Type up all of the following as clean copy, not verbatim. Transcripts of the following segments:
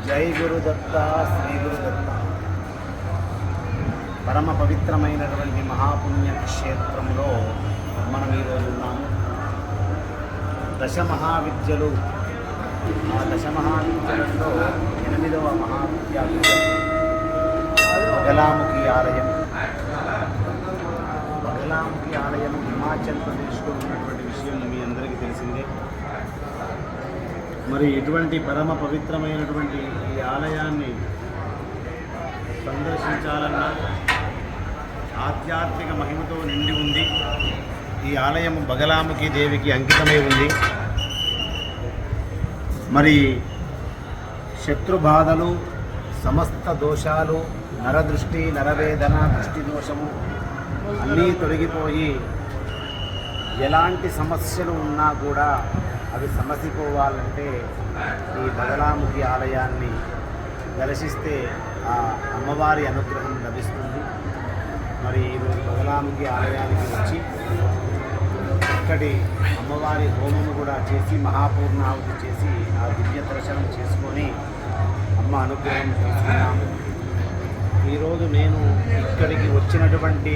జై గురుదత్త శ్రీ గురుదత్త. పరమ పవిత్రమైనటువంటి మహాపుణ్య క్షేత్రంలో మనం ఈరోజు ఉన్నాము. దశమహావిద్యలు, ఆ దశమహావిద్యలలో 8వ మహావిద్యాలయం బగలాముఖి ఆలయం. బగలాముఖి ఆలయం హిమాచల్ ప్రదేశ్లో ఉన్నటువంటి విషయం మీ అందరికీ తెలిసిందే. మరి ఇటువంటి పరమ పవిత్రమైనటువంటి ఈ ఆలయాన్ని సందర్శించాలన్నా ఆధ్యాత్మిక మహిమతో నిండి ఉంది. ఈ ఆలయం బగలాముఖి దేవికి అంకితమై ఉంది. మరి శత్రుబాధలు, సమస్త దోషాలు, నరదృష్టి, నరవేదన, దృష్టి దోషము అన్నీ తొలగిపోయి ఎలాంటి సమస్యలు ఉన్నా కూడా అవి సమసిపోవాలంటే ఈ బగలాముఖి ఆలయాన్ని దర్శిస్తే ఆ అమ్మవారి అనుగ్రహం లభిస్తుంది. మరి ఈరోజు బగలాముఖి ఆలయానికి వచ్చి ఇక్కడి అమ్మవారి హోమము కూడా చేసి మహాపూర్ణాహుతి చేసి ఆ దివ్య దర్శనం చేసుకొని అమ్మ అనుగ్రహం తీసుకున్నాము. ఈరోజు నేను ఇక్కడికి వచ్చినటువంటి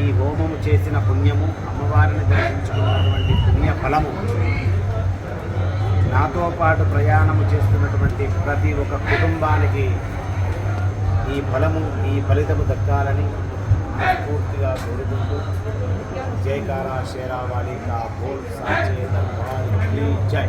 ఈ హోమము చేసిన పుణ్యము, అమ్మవారిని దర్శించుకున్నటువంటి పుణ్య ఫలము నాతో పాటు ప్రయాణము చేస్తున్నటువంటి ప్రతి ఒక్క కుటుంబానికి ఈ ఫలము, ఈ ఫలితము దక్కాలని పూర్తిగా కోరుకుంటూ జయకారా షేరావాడి కా బోల్ సాచే దర్బార్ జై.